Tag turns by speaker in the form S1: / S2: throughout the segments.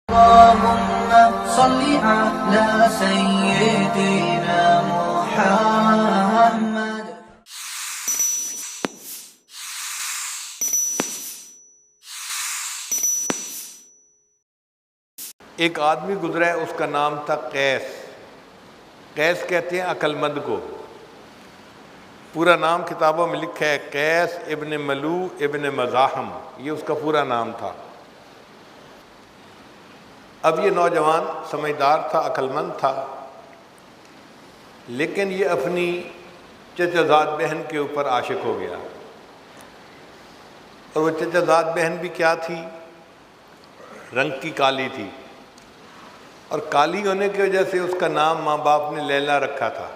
S1: اللهم صل على سيدنا محمد۔
S2: ایک آدمی گزرا ہے، اس کا نام تھا قیس۔ قیس کہتے ہیں عقل مند کو۔ پورا نام کتابوں میں لکھا ہے قیس ابن ملو ابن مزاحم، یہ اس کا پورا نام تھا۔ اب یہ نوجوان سمجھدار تھا، عقل مند تھا، لیکن یہ اپنی چچا زاد بہن کے اوپر عاشق ہو گیا۔ اور وہ چچا زاد بہن بھی کیا تھی؟ رنگ کی کالی تھی، اور کالی ہونے کی وجہ سے اس کا نام ماں باپ نے لیلا رکھا تھا،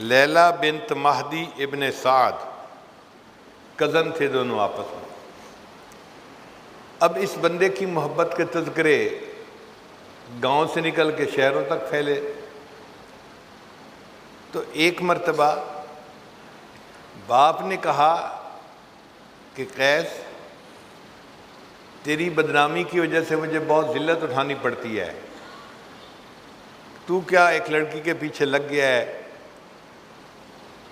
S2: لیلا بنت مہدی ابن سعد، کزن تھے دونوں آپس میں۔ اب اس بندے کی محبت کے تذکرے گاؤں سے نکل کے شہروں تک پھیلے، تو ایک مرتبہ باپ نے کہا کہ قیس، تیری بدنامی کی وجہ سے مجھے بہت ذلت اٹھانی پڑتی ہے، تو کیا ایک لڑکی کے پیچھے لگ گیا ہے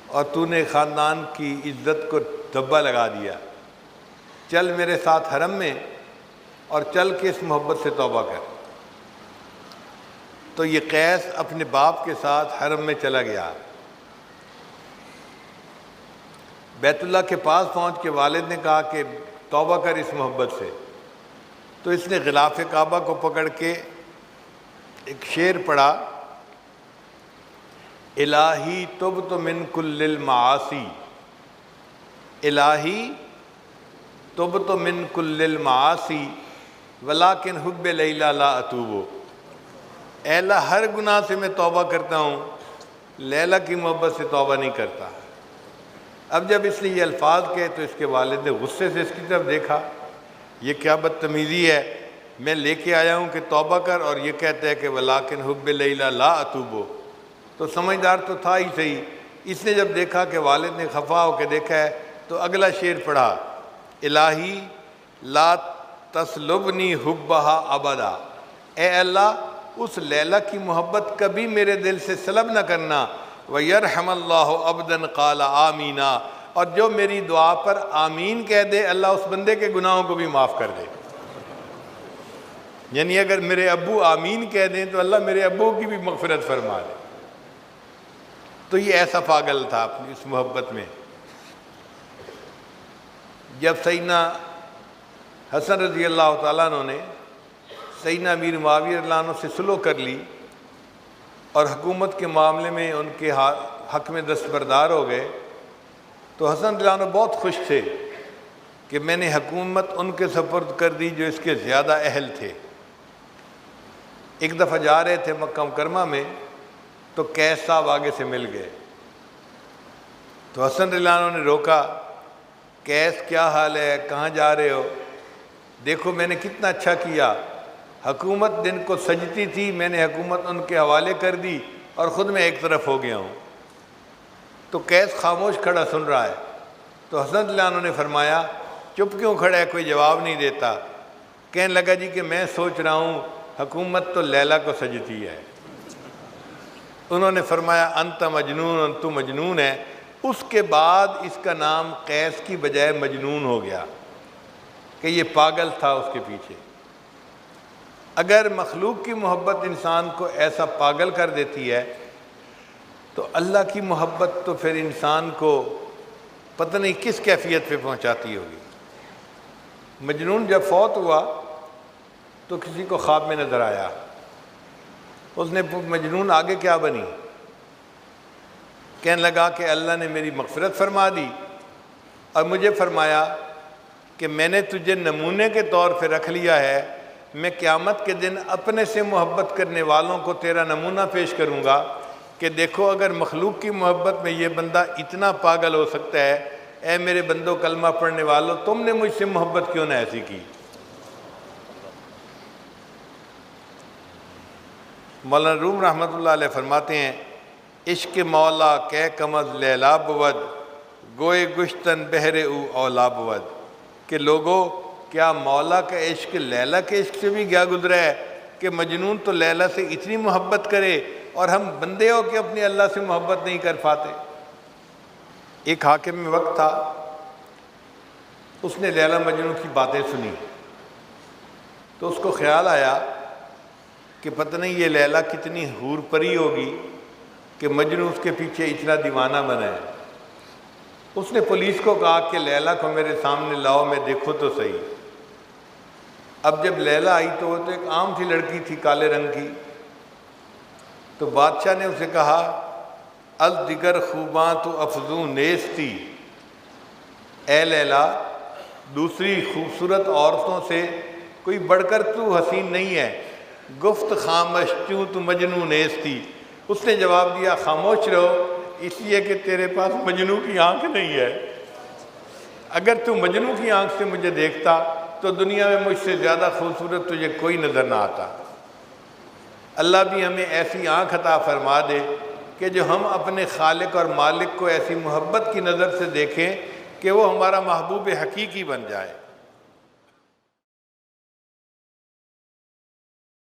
S2: اور تو نے خاندان کی عزت کو دھبا لگا دیا، چل میرے ساتھ حرم میں اور چل کے اس محبت سے توبہ کر۔ تو یہ قیس اپنے باپ کے ساتھ حرم میں چلا گیا۔ بیت اللہ کے پاس پہنچ کے والد نے کہا کہ توبہ کر اس محبت سے، تو اس نے غلاف کعبہ کو پکڑ کے ایک شعر پڑھا، الہی تبت من کل المعاصی، الہی تبت من کل المعاصی ولیکن حب لیلا لا اتوب۔ اے اللہ، ہر گناہ سے میں توبہ کرتا ہوں، لیلا کی محبت سے توبہ نہیں کرتا۔ اب جب اس نے یہ الفاظ کہے تو اس کے والد نے غصے سے اس کی طرف دیکھا، یہ کیا بدتمیزی ہے، میں لے کے آیا ہوں کہ توبہ کر اور یہ کہتا ہے کہ ولیکن حب لیلا لا اتوب۔ تو سمجھدار تو تھا ہی صحیح، اس نے جب دیکھا کہ والد نے خفا ہو کے دیکھا ہے تو اگلا شعر پڑھا، الہی لا تسلبنی حبہا ابدا، اے اللہ اس لیلا کی محبت کبھی میرے دل سے سلب نہ کرنا، وَيَرْحَمَ اللَّهُ عَبْدًا قَالَ آمِينَ، اور جو میری دعا پر آمین کہہ دے اللہ اس بندے کے گناہوں کو بھی معاف کر دے۔ یعنی اگر میرے ابو آمین کہہ دیں تو اللہ میرے ابو کی بھی مغفرت فرما دے۔ تو یہ ایسا پاگل تھا اپنی اس محبت میں۔ جب سیدنا حسن رضی اللہ تعالیٰ عنہ نے سیدنا امیر معاویہ رضی اللہ عنہ سے صلح کر لی اور حکومت کے معاملے میں ان کے حق میں دستبردار ہو گئے، تو حسن رضی اللہ عنہ بہت خوش تھے کہ میں نے حکومت ان کے سپرد کر دی جو اس کے زیادہ اہل تھے۔ ایک دفعہ جا رہے تھے مکہ مکرمہ میں تو قیس صاحب آگے سے مل گئے، تو حسن رضی اللہ عنہ نے روکا، قیس کیا حال ہے، کہاں جا رہے ہو؟ دیکھو میں نے کتنا اچھا کیا، حکومت دن کو سجتی تھی، میں نے حکومت ان کے حوالے کر دی اور خود میں ایک طرف ہو گیا ہوں۔ تو قیس خاموش کھڑا سن رہا ہے، تو حسن رضی اللہ عنہ نے فرمایا چپ کیوں کھڑا ہے، کوئی جواب نہیں دیتا؟ کہنے لگا جی کہ میں سوچ رہا ہوں حکومت تو لیلا کو سجتی ہے۔ انہوں نے فرمایا انت مجنون، تو مجنون ہے۔ اس کے بعد اس کا نام قیس کی بجائے مجنون ہو گیا کہ یہ پاگل تھا اس کے پیچھے۔ اگر مخلوق کی محبت انسان کو ایسا پاگل کر دیتی ہے تو اللہ کی محبت تو پھر انسان کو پتہ نہیں کس کیفیت پہ پہنچاتی ہوگی۔ مجنون جب فوت ہوا تو کسی کو خواب میں نظر آیا، اس نے مجنون آگے کیا بنی؟ کہنے لگا کہ اللہ نے میری مغفرت فرما دی اور مجھے فرمایا کہ میں نے تجھے نمونے کے طور پہ رکھ لیا ہے، میں قیامت کے دن اپنے سے محبت کرنے والوں کو تیرا نمونہ پیش کروں گا کہ دیکھو اگر مخلوق کی محبت میں یہ بندہ اتنا پاگل ہو سکتا ہے، اے میرے بندوں کلمہ پڑھنے والوں تم نے مجھ سے محبت کیوں نہ ایسی کی۔ مولانا روم رحمۃ اللہ علیہ فرماتے ہیں عشق مولا کہ کمز لیلا بود گوئے گشتن بہر او اولا بود، کہ لوگو کیا مولا کا عشق لیلا کے عشق سے بھی کیا گزرا ہے کہ مجنون تو لیلا سے اتنی محبت کرے اور ہم بندے ہو کہ اپنے اللہ سے محبت نہیں کر پاتے۔ ایک حاکم میں وقت تھا، اس نے لیلا مجنون کی باتیں سنی تو اس کو خیال آیا کہ پتہ نہیں یہ لیلا کتنی حور پری ہوگی کہ مجنون اس کے پیچھے اتنا دیوانہ بنا ہے۔ اس نے پولیس کو کہا کہ لیلا کو میرے سامنے لاؤ، میں دیکھو تو صحیح۔ اب جب لیلا آئی تو وہ تو ایک عام سی لڑکی تھی، کالے رنگ کی، تو بادشاہ نے اسے کہا الدگر خوباں تو افزوں نیستی، اے لیلا دوسری خوبصورت عورتوں سے کوئی بڑھ کر تو حسین نہیں ہے، گفت خاموش کیوں تو مجنوں نیستی۔ اس نے جواب دیا خاموش رہو اس لیے کہ تیرے پاس مجنوں کی آنکھ نہیں ہے، اگر تو مجنوں کی آنکھ سے مجھے دیکھتا تو دنیا میں مجھ سے زیادہ خوبصورت تجھے کوئی نظر نہ آتا۔ اللہ بھی ہمیں ایسی آنکھ عطا فرما دے کہ جو ہم اپنے خالق اور مالک کو ایسی محبت کی نظر سے دیکھیں کہ وہ ہمارا محبوب حقیقی بن جائے۔